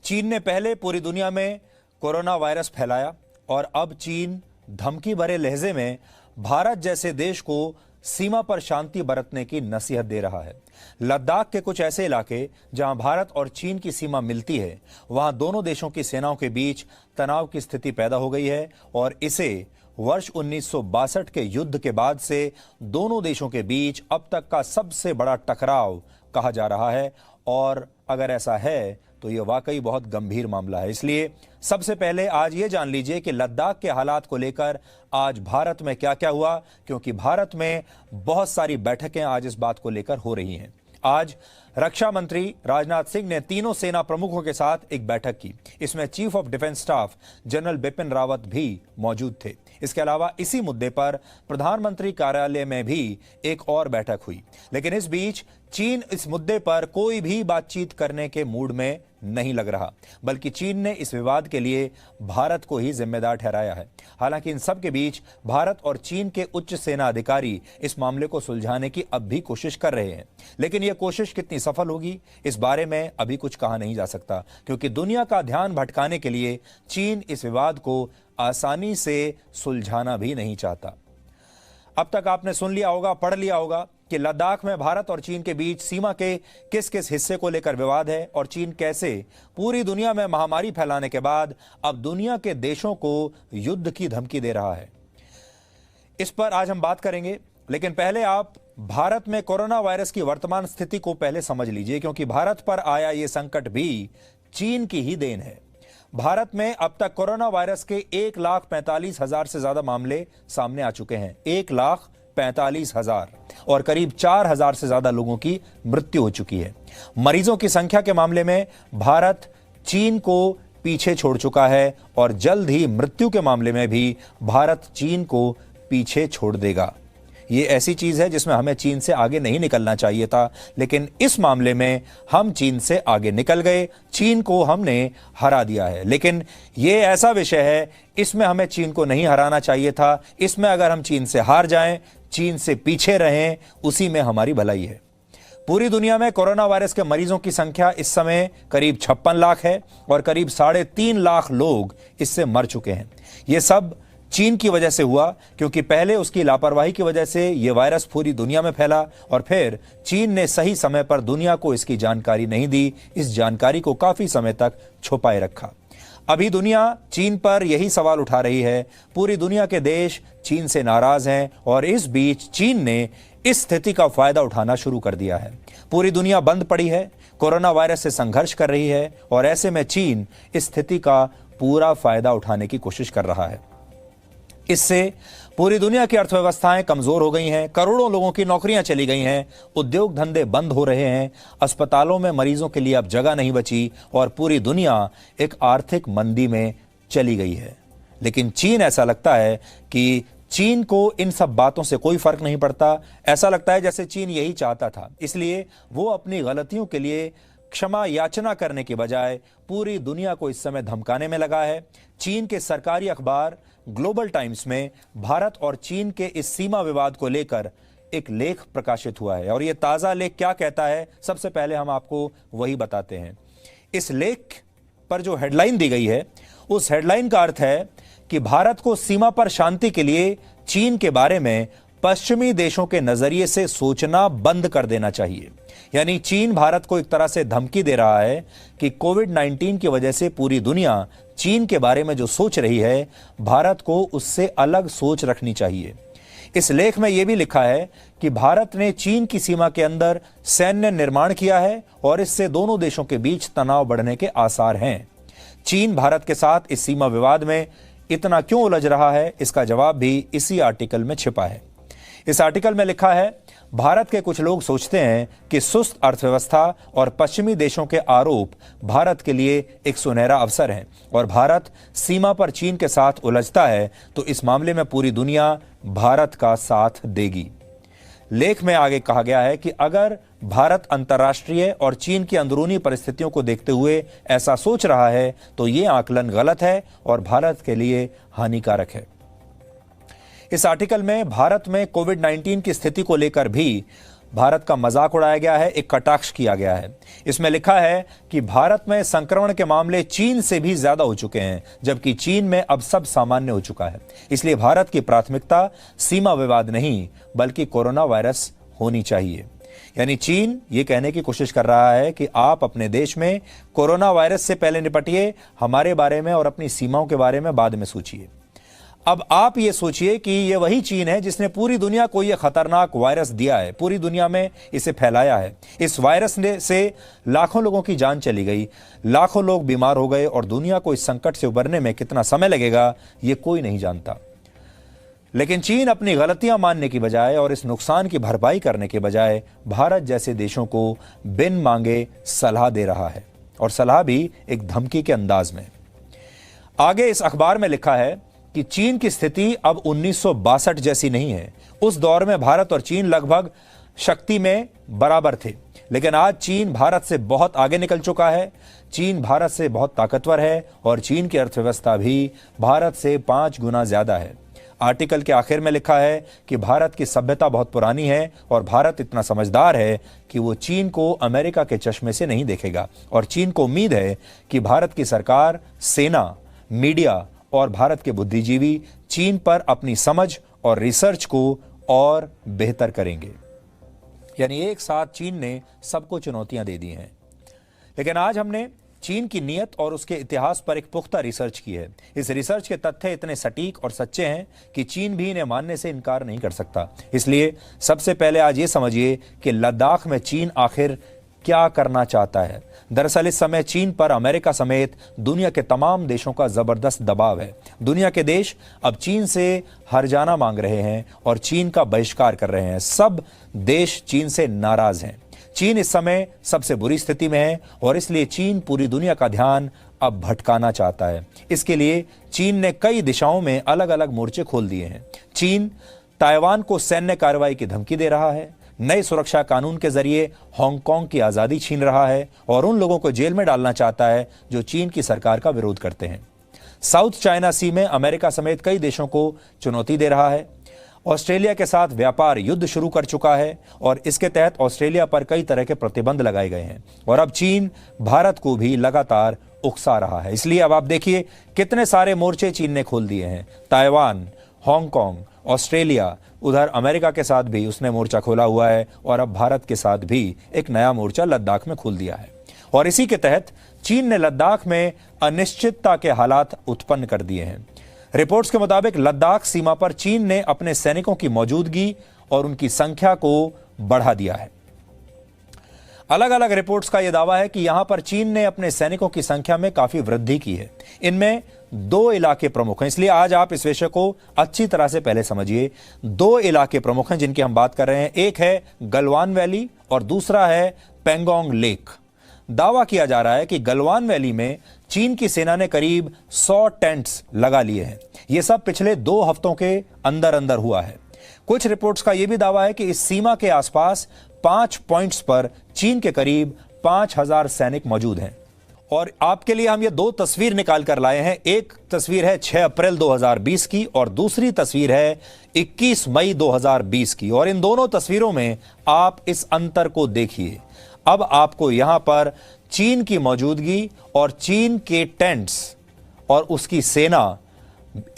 चीन ने पहले पूरी दुनिया में कोरोना वायरस फैलाया और अब चीन धमकी भरे लहजे में भारत जैसे देश को सीमा पर शांति बरतने की नसीहत दे रहा है। लद्दाख के कुछ ऐसे इलाके जहां भारत और चीन की सीमा मिलती है, वहां दोनों देशों की सेनाओं के बीच तनाव की स्थिति पैदा हो गई है और इसे वर्ष 1962 के युद्ध के बाद से दोनों देशों के बीच अब तक का सबसे बड़ा टकराव कहा जा रहा है। और अगर ऐसा है तो यह वाकई बहुत गंभीर मामला है। इसलिए सबसे पहले आज ये जान लीजिए कि लद्दाख के हालात को लेकर आज भारत में क्या क्या हुआ, क्योंकि भारत में बहुत सारी बैठकें आज इस बात को लेकर हो रही हैं। आज रक्षा मंत्री राजनाथ सिंह ने तीनों सेना प्रमुखों के साथ एक बैठक की। इसमें chief of defence staff general Bipin Rawat भी मौजूद थे। इसके अलावा इसी मुद्दे पर प्रधानमंत्री कार्यालय में भी एक और बैठक हुई। लेकिन इस बीच चीन इस मुद्दे पर कोई भी बातचीत करने के मूड में नहीं लग रहा, बल्कि चीन ने इस विवाद के लिए भारत को ही जिम्मेदार ठहराया है। हालांकि इन सब के बीच भारत और चीन के उच्च सेना अधिकारी इस मामले को सुलझाने की अब भी कोशिश कर रहे हैं, लेकिन यह कोशिश कितनी सफल होगी इस बारे में अभी कुछ कहा नहीं जा सकता, क्योंकि दुनिया का ध्यान भटकाने के लिए चीन इस विवाद को आसानी से सुलझाना भी नहीं चाहता। अब तक आपने सुन लिया होगा, पढ़ लिया होगा कि लद्दाख में भारत और चीन के बीच सीमा के किस किस हिस्से को लेकर विवाद है और चीन कैसे पूरी दुनिया में महामारी फैलाने के बाद अब दुनिया के देशों को युद्ध की धमकी दे रहा है। इस पर आज हम बात करेंगे, लेकिन पहले आप भारत में कोरोना वायरस की वर्तमान स्थिति को पहले समझ लीजिए, क्योंकि भारत पर आया ये संकट भी चीन की ही देन है। भारत में अब तक कोरोना वायरस के 1,45,000 से ज्यादा मामले सामने आ चुके हैं। 1,45,000 और करीब 4,000 से ज्यादा लोगों की मृत्यु हो चुकी है। मरीजों की संख्या के मामले में भारत चीन को पीछे छोड़ चुका है और जल्द ही मृत्यु के मामले में भी भारत चीन को पीछे छोड़ देगा। ये ऐसी चीज है जिसमें हमें चीन से आगे नहीं निकलना चाहिए था, लेकिन इस मामले में हम चीन से आगे निकल गए। चीन को हमने हरा दिया है, लेकिन ये ऐसा विषय है, इसमें हमें चीन को नहीं हराना चाहिए था। इसमें अगर हम चीन से हार जाएं, चीन से पीछे रहें, उसी में हमारी भलाई है। पूरी दुनिया में कोरोना वायरस के मरीजों की संख्या इस समय करीब 56 लाख है और करीब 3.5 लाख लोग इससे मर चुके हैं। ये सब चीन की वजह से हुआ, क्योंकि पहले उसकी लापरवाही की वजह से यह वायरस पूरी दुनिया में फैला और फिर चीन ने सही समय पर दुनिया को इसकी जानकारी नहीं दी। इस जानकारी को काफी समय तक छुपाए रखा। अभी दुनिया चीन पर यही सवाल उठा रही है। पूरी दुनिया के देश चीन से नाराज हैं और इस बीच चीन ने इस स्थिति का फायदा उठाना शुरू कर दिया है। पूरी दुनिया बंद पड़ी है, कोरोना वायरस से संघर्ष कर रही है और ऐसे में चीन इस स्थिति का पूरा फायदा उठाने की कोशिश कर रहा है। इससे पूरी दुनिया की अर्थव्यवस्थाएं कमजोर हो गई हैं, करोड़ों लोगों की नौकरियां चली गई हैं, उद्योग धंधे बंद हो रहे हैं, अस्पतालों में मरीजों के लिए अब जगह नहीं बची और पूरी दुनिया एक आर्थिक मंदी में चली गई है। लेकिन चीन, ऐसा लगता है कि चीन को इन सब बातों से कोई फर्क नहीं पड़ता। ऐसा लगता है जैसे चीन यही चाहता था, इसलिए वो अपनी गलतियों के लिए क्षमा याचना करने के बजाय पूरी दुनिया को इस समय धमकाने में लगा है। चीन के सरकारी अखबार ग्लोबल टाइम्स में भारत और चीन के इस सीमा विवाद को लेकर एक लेख प्रकाशित हुआ है और यह ताजा लेख क्या कहता है, सबसे पहले हम आपको वही बताते हैं। इस लेख पर जो हेडलाइन दी गई है, उस हेडलाइन का अर्थ है कि भारत को सीमा पर शांति के लिए चीन के बारे में पश्चिमी देशों के नजरिए से सोचना बंद कर देना चाहिए। यानी चीन भारत को एक तरह से धमकी दे रहा है कि कोविड-19 की वजह से पूरी दुनिया चीन के बारे में जो सोच रही है, भारत को उससे अलग सोच रखनी चाहिए। इस लेख में यह भी लिखा है कि भारत ने चीन की सीमा के अंदर सैन्य निर्माण किया है और इससे दोनों देशों के बीच तनाव बढ़ने के आसार हैं। चीन भारत के साथ इस सीमा विवाद में इतना क्यों उलझ रहा है, इसका जवाब भी इसी आर्टिकल में छिपा है। इस आर्टिकल में लिखा है, भारत के कुछ लोग सोचते हैं कि सुस्त अर्थव्यवस्था और पश्चिमी देशों के आरोप भारत के लिए एक सुनहरा अवसर है और भारत सीमा पर चीन के साथ उलझता है तो इस मामले में पूरी दुनिया भारत का साथ देगी। लेख में आगे कहा गया है कि अगर भारत अंतर्राष्ट्रीय और चीन की अंदरूनी परिस्थितियों को देखते हुए ऐसा सोच रहा है तो ये आकलन गलत है और भारत के लिए हानिकारक है। इस आर्टिकल में भारत में कोविड-19 की स्थिति को लेकर भी भारत का मजाक उड़ाया गया है, एक कटाक्ष किया गया है। इसमें लिखा है कि भारत में संक्रमण के मामले चीन से भी ज्यादा हो चुके हैं, जबकि चीन में अब सब सामान्य हो चुका है। इसलिए भारत की प्राथमिकता सीमा विवाद नहीं बल्कि कोरोना वायरस होनी चाहिए। यानी चीन ये कहने की कोशिश कर रहा है कि आप अपने देश में कोरोना वायरस से पहले निपटिए, हमारे बारे में और अपनी सीमाओं के बारे में बाद में सोचिए। अब आप ये सोचिए कि ये वही चीन है जिसने पूरी दुनिया को ये खतरनाक वायरस दिया है, पूरी दुनिया में इसे फैलाया है। इस वायरस से लाखों लोगों की जान चली गई, लाखों लोग बीमार हो गए और दुनिया को इस संकट से उबरने में कितना समय लगेगा ये कोई नहीं जानता। लेकिन चीन अपनी गलतियां मानने की बजाय और इस नुकसान की भरपाई करने के बजाय भारत जैसे देशों को बिन मांगे सलाह दे रहा है, और सलाह भी एक धमकी के अंदाज में। आगे इस अखबार में लिखा है कि चीन की स्थिति अब 1962 जैसी नहीं है। उस दौर में भारत और चीन लगभग शक्ति में बराबर थे, लेकिन आज चीन भारत से बहुत आगे निकल चुका है। चीन भारत से बहुत ताकतवर है और चीन की अर्थव्यवस्था भी भारत से 5 गुना ज्यादा है। आर्टिकल के आखिर में लिखा है कि भारत की सभ्यता बहुत पुरानी है और भारत इतना समझदार है कि वो चीन को अमेरिका के चश्मे से नहीं देखेगा, और चीन को उम्मीद है कि भारत की सरकार, सेना, मीडिया और भारत के बुद्धिजीवी चीन पर अपनी समझ और रिसर्च को और बेहतर करेंगे। यानी एक साथ चीन ने सबको चुनौतियां दे दी हैं। लेकिन आज हमने चीन की नीयत और उसके इतिहास पर एक पुख्ता रिसर्च की है। इस रिसर्च के तथ्य इतने सटीक और सच्चे हैं कि चीन भी इन्हें मानने से इनकार नहीं कर सकता। इसलिए सबसे पहले आज ये समझिए कि लद्दाख में चीन आखिर क्या करना चाहता है। दरअसल इस समय चीन पर अमेरिका समेत दुनिया के तमाम देशों का जबरदस्त दबाव है। दुनिया के देश अब चीन से हर्जाना मांग रहे हैं और चीन का बहिष्कार कर रहे हैं। सब देश चीन से नाराज हैं। चीन इस समय सबसे बुरी स्थिति में है और इसलिए चीन पूरी दुनिया का ध्यान अब भटकाना चाहता है। इसके लिए चीन ने कई दिशाओं में अलग अलग मोर्चे खोल दिए हैं। चीन ताइवान को सैन्य कार्रवाई की धमकी दे रहा है, नए सुरक्षा कानून के जरिए हांगकांग की आजादी छीन रहा है और उन लोगों को जेल में डालना चाहता है जो चीन की सरकार का विरोध करते हैं। साउथ चाइना सी में अमेरिका समेत कई देशों को चुनौती दे रहा है। ऑस्ट्रेलिया के साथ व्यापार युद्ध शुरू कर चुका है और इसके तहत ऑस्ट्रेलिया पर कई तरह के प्रतिबंध लगाए गए हैं, और अब चीन भारत को भी लगातार उकसा रहा है। इसलिए अब आप देखिए कितने सारे मोर्चे चीन ने खोल दिए हैं। ताइवान, हांगकांग, ऑस्ट्रेलिया, उधर अमेरिका के साथ भी उसने मोर्चा खोला हुआ है और अब भारत के साथ भी एक नया मोर्चा लद्दाख में खोल दिया है। और इसी के तहत चीन ने लद्दाख में अनिश्चितता के हालात उत्पन्न कर दिए हैं। रिपोर्ट्स के मुताबिक लद्दाख सीमा पर चीन ने अपने सैनिकों की मौजूदगी और उनकी संख्या को बढ़ा दिया है। अलग अलग रिपोर्ट्स का यह दावा है कि यहां पर चीन ने अपने सैनिकों की संख्या में काफी वृद्धि की है। इनमें 2 इलाके प्रमुख हैं, इसलिए आज आप इस विषय को अच्छी तरह से पहले समझिए। 2 इलाके प्रमुख हैं जिनकी हम बात कर रहे हैं। एक है गलवान वैली और दूसरा है पेंगोंग लेक। दावा किया जा रहा है कि गलवान वैली में चीन की सेना ने करीब 100 टेंट्स लगा लिए हैं। यह सब पिछले 2 हफ्तों के अंदर अंदर हुआ है। कुछ रिपोर्ट्स का यह भी दावा है कि इस सीमा के आसपास 5 पॉइंट्स पर चीन के करीब 5000 सैनिक मौजूद हैं। और आपके लिए हम ये 2 तस्वीर निकाल कर लाए हैं। एक तस्वीर है 6 अप्रैल 2020 की और दूसरी तस्वीर है 21 मई 2020 की। और इन दोनों तस्वीरों में आप इस अंतर को देखिए। अब आपको यहां पर चीन की मौजूदगी और चीन के टेंट्स और उसकी सेना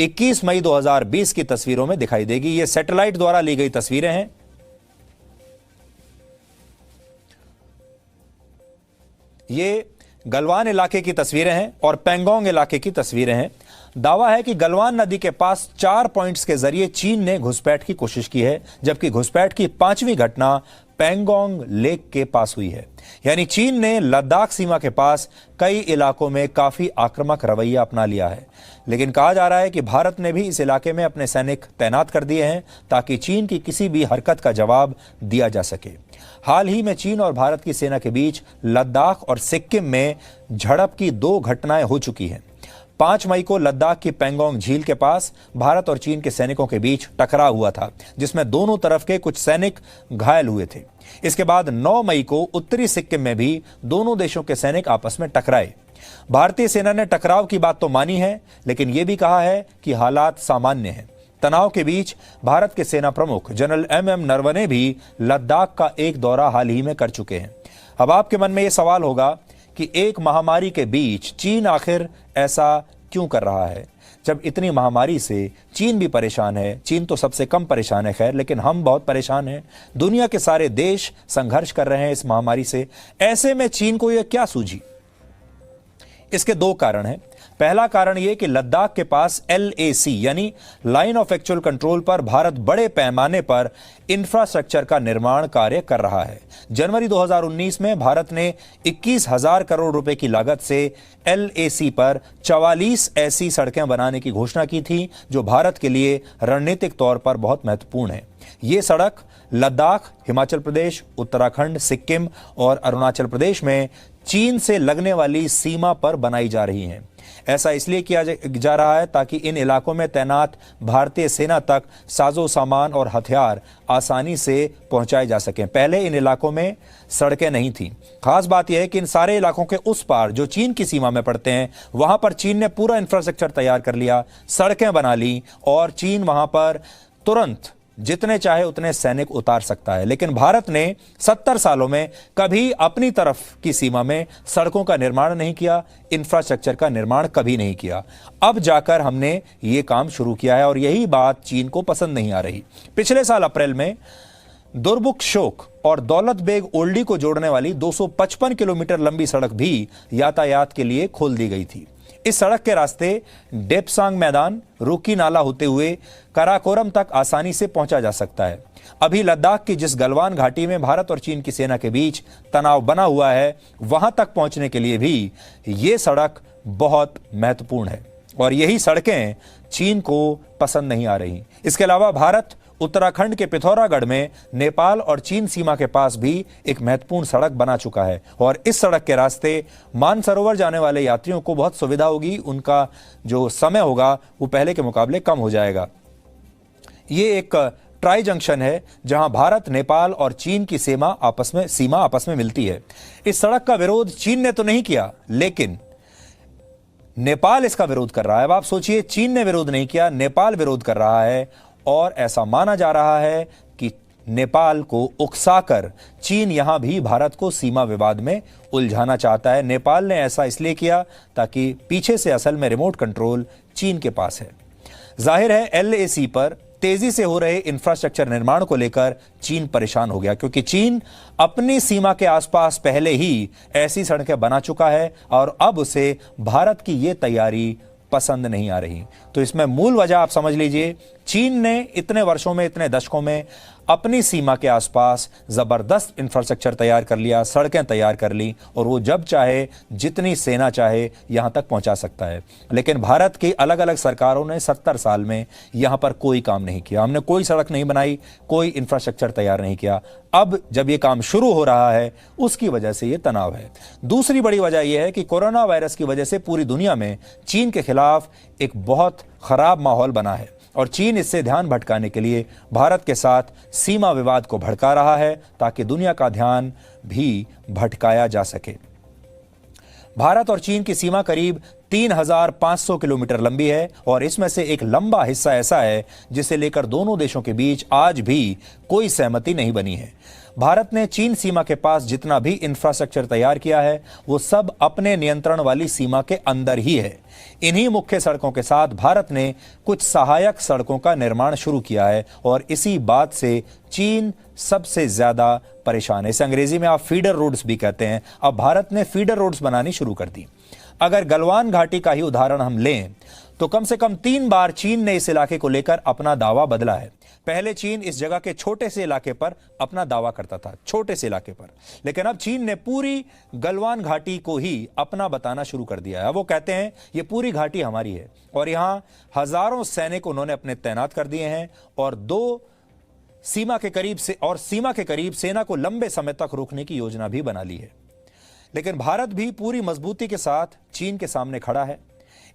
21 मई 2020 की तस्वीरों में दिखाई देगी। ये सैटेलाइट द्वारा ली गई तस्वीरें हैं। ये गलवान इलाके की तस्वीरें हैं और पेंगोंग इलाके की तस्वीरें हैं। दावा है कि गलवान नदी के पास 4 पॉइंट्स के जरिए चीन ने घुसपैठ की कोशिश की है, जबकि घुसपैठ की 5वीं घटना पेंगोंग लेक के पास हुई है। यानी चीन ने लद्दाख सीमा के पास कई इलाकों में काफी आक्रामक रवैया अपना लिया है। लेकिन कहा जा रहा है कि भारत ने भी इस इलाके में अपने सैनिक तैनात कर दिए हैं ताकि चीन की किसी भी हरकत का जवाब दिया जा सके। हाल ही में चीन और भारत की सेना के बीच लद्दाख और सिक्किम में झड़प की 2 घटनाएं हो चुकी हैं। 5 मई को लद्दाख की पेंगोंग झील के पास भारत और चीन के सैनिकों के बीच टकराव हुआ था, जिसमें दोनों तरफ के कुछ सैनिक घायल हुए थे। इसके बाद 9 मई को उत्तरी सिक्किम में भी दोनों देशों के सैनिक आपस में टकराए। भारतीय सेना ने टकराव की बात तो मानी है, लेकिन यह भी कहा है कि हालात सामान्य हैं। तनाव के बीच भारत के सेना प्रमुख जनरल एम नरवणे भी लद्दाख का एक दौरा हाल ही में कर चुके हैं। अब आपके मन में यह सवाल होगा कि एक महामारी के बीच चीन आखिर ऐसा क्यों कर रहा है। जब इतनी महामारी से चीन भी परेशान है, चीन तो सबसे कम परेशान है खैर, लेकिन हम बहुत परेशान हैं। दुनिया के सारे देश संघर्ष कर रहे हैं इस महामारी से। ऐसे में चीन को यह क्या सूझी? इसके दो कारण हैं। पहला कारण यह कि लद्दाख के पास LAC यानी लाइन ऑफ एक्चुअल कंट्रोल पर भारत बड़े पैमाने पर इंफ्रास्ट्रक्चर का निर्माण कार्य कर रहा है। जनवरी 2019 में भारत ने 21,000 करोड़ रुपए की लागत से LAC पर 44 ऐसी सड़कें बनाने की घोषणा की थी जो भारत के लिए रणनीतिक तौर पर बहुत महत्वपूर्ण है। ये सड़क लद्दाख, हिमाचल प्रदेश, उत्तराखंड, सिक्किम और अरुणाचल प्रदेश में चीन से लगने वाली सीमा पर बनाई जा रही हैं। ऐसा इसलिए किया जा रहा है ताकि इन इलाकों में तैनात भारतीय सेना तक साजो सामान और हथियार आसानी से पहुंचाए जा सकें। पहले इन इलाकों में सड़कें नहीं थी। खास बात यह है कि इन सारे इलाकों के उस पार जो चीन की सीमा में पड़ते हैं, वहां पर चीन ने पूरा इंफ्रास्ट्रक्चर तैयार कर लिया, सड़कें बना ली और चीन वहां पर तुरंत जितने चाहे उतने सैनिक उतार सकता है। लेकिन भारत ने 70 सालों में कभी अपनी तरफ की सीमा में सड़कों का निर्माण नहीं किया, इंफ्रास्ट्रक्चर का निर्माण कभी नहीं किया। अब जाकर हमने ये काम शुरू किया है और यही बात चीन को पसंद नहीं आ रही। पिछले साल अप्रैल में दुर्बुक-शोक और दौलत बेग ओल्डी को जोड़ने वाली 255 किलोमीटर लंबी सड़क भी यातायात के लिए खोल दी गई थी। इस सड़क के रास्ते डेपसांग मैदान, रुकी नाला होते हुए कराकोरम तक आसानी से पहुंचा जा सकता है। अभी लद्दाख की जिस गलवान घाटी में भारत और चीन की सेना के बीच तनाव बना हुआ है, वहां तक पहुंचने के लिए भी ये सड़क बहुत महत्वपूर्ण है और यही सड़कें चीन को पसंद नहीं आ रही। इसके अलावा भारत उत्तराखंड के पिथौरागढ़ में नेपाल और चीन सीमा के पास भी एक महत्वपूर्ण सड़क बना चुका है और इस सड़क के रास्ते मानसरोवर जाने वाले यात्रियों को बहुत सुविधा होगी। उनका जो समय होगा वो पहले के मुकाबले कम हो जाएगा। ये एक ट्राई जंक्शन है जहां भारत, नेपाल और चीन की सीमा आपस में मिलती है। इस सड़क का विरोध चीन ने तो नहीं किया, लेकिन नेपाल इसका विरोध कर रहा है। अब आप सोचिए, चीन ने विरोध नहीं किया, नेपाल विरोध कर रहा है और ऐसा माना जा रहा है कि नेपाल को उकसाकर चीन यहां भी भारत को सीमा विवाद में उलझाना चाहता है। नेपाल ने ऐसा इसलिए किया ताकि पीछे से असल में रिमोट कंट्रोल चीन के पास है। जाहिर है LAC पर तेजी से हो रहे इंफ्रास्ट्रक्चर निर्माण को लेकर चीन परेशान हो गया, क्योंकि चीन अपनी सीमा के आसपास पहले ही ऐसी सड़कें बना चुका है और अब उसे भारत की यह तैयारी पसंद नहीं आ रही। तो इसमें मूल वजह आप समझ लीजिए, चीन ने इतने वर्षों में, इतने दशकों में अपनी सीमा के आसपास जबरदस्त इंफ्रास्ट्रक्चर तैयार कर लिया, सड़कें तैयार कर ली और वो जब चाहे, जितनी सेना चाहे यहां तक पहुंचा सकता है। लेकिन भारत की अलग अलग सरकारों ने 70 साल में यहां पर कोई काम नहीं किया। हमने कोई सड़क नहीं बनाई, कोई इंफ्रास्ट्रक्चर तैयार नहीं किया। अब जब ये काम शुरू हो रहा है, उसकी वजह से ये तनाव है। दूसरी बड़ी वजह यह है कि कोरोना वायरस की वजह से पूरी दुनिया में चीन के खिलाफ एक बहुत खराब माहौल बना है और चीन इससे ध्यान भटकाने के लिए भारत के साथ सीमा विवाद को भड़का रहा है ताकि दुनिया का ध्यान भी भटकाया जा सके। भारत और चीन की सीमा करीब 3,500 किलोमीटर लंबी है और इसमें से एक लंबा हिस्सा ऐसा है जिसे लेकर दोनों देशों के बीच आज भी कोई सहमति नहीं बनी है। भारत ने चीन सीमा के पास जितना भी इंफ्रास्ट्रक्चर तैयार किया है, वो सब अपने नियंत्रण वाली सीमा के अंदर ही है। इन्हीं मुख्य सड़कों के साथ भारत ने कुछ सहायक सड़कों का निर्माण शुरू किया है और इसी बात से चीन सबसे ज्यादा परेशान है। इसे अंग्रेजी में आप फीडर रोड्स भी कहते हैं। अब भारत ने फीडर रोड्स बनानी शुरू कर दी। अगर गलवान घाटी का ही उदाहरण हम लें तो कम से कम 3 बार चीन ने इस इलाके को लेकर अपना दावा बदला है। पहले चीन इस जगह के छोटे से इलाके पर अपना दावा करता था, छोटे से इलाके पर, लेकिन अब चीन ने पूरी गलवान घाटी को ही अपना बताना शुरू कर दिया है। वो कहते हैं ये पूरी घाटी हमारी है और यहां हजारों सैनिक उन्होंने अपने तैनात कर दिए हैं और सीमा के करीब सेना को लंबे समय तक रोकने की योजना भी बना ली है। लेकिन भारत भी पूरी मजबूती के साथ चीन के सामने खड़ा है।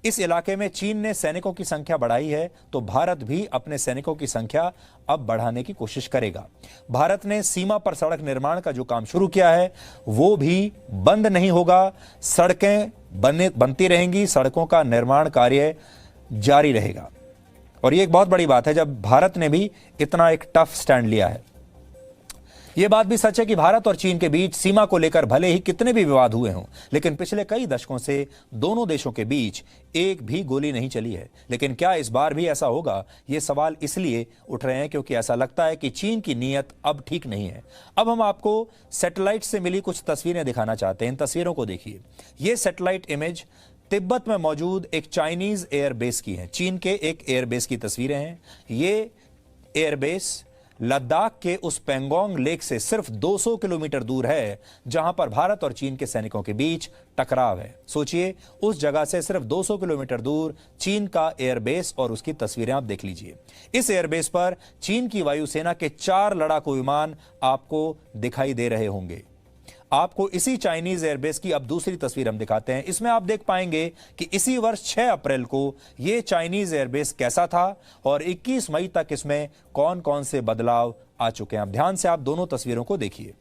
इस इलाके में चीन ने सैनिकों की संख्या बढ़ाई है तो भारत भी अपने सैनिकों की संख्या अब बढ़ाने की कोशिश करेगा। भारत ने सीमा पर सड़क निर्माण का जो काम शुरू किया है वो भी बंद नहीं होगा। सड़कें बनती रहेंगी, सड़कों का निर्माण कार्य जारी रहेगा। और ये एक बहुत बड़ी बात है जब भारत ने भी इतना एक टफ स्टैंड लिया है। यह बात भी सच है कि भारत और चीन के बीच सीमा को लेकर भले ही कितने भी विवाद हुए हों, लेकिन पिछले कई दशकों से दोनों देशों के बीच एक भी गोली नहीं चली है। लेकिन क्या इस बार भी ऐसा होगा? ये सवाल इसलिए उठ रहे हैं क्योंकि ऐसा लगता है कि चीन की नीयत अब ठीक नहीं है। अब हम आपको सैटेलाइट से मिली कुछ तस्वीरें दिखाना चाहते हैं। इन तस्वीरों को देखिए। ये सैटेलाइट इमेज तिब्बत में मौजूद एक चाइनीज एयरबेस की है। चीन के एक एयरबेस की तस्वीरें हैं। ये एयरबेस लद्दाख के उस पेंगोंग लेक से सिर्फ 200 किलोमीटर दूर है, जहां पर भारत और चीन के सैनिकों के बीच टकराव है। सोचिए, उस जगह से सिर्फ 200 किलोमीटर दूर चीन का एयरबेस, और उसकी तस्वीरें आप देख लीजिए। इस एयरबेस पर चीन की वायुसेना के 4 लड़ाकू विमान आपको दिखाई दे रहे होंगे। आपको इसी चाइनीज एयरबेस की अब दूसरी तस्वीर हम दिखाते हैं। इसमें आप देख पाएंगे कि इसी वर्ष 6 अप्रैल को यह चाइनीज एयरबेस कैसा था और 21 मई तक इसमें कौन कौन से बदलाव आ चुके हैं। अब ध्यान से आप दोनों तस्वीरों को देखिए।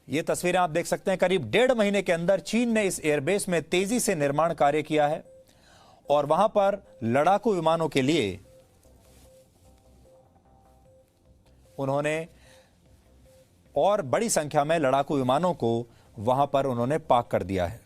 ये तस्वीरें आप देख सकते हैं। करीब 1.5 महीने के अंदर चीन ने इस एयरबेस में तेजी से निर्माण कार्य किया है और वहां पर लड़ाकू विमानों के लिए उन्होंने और बड़ी संख्या में लड़ाकू विमानों को वहां पर उन्होंने पार्क कर दिया है।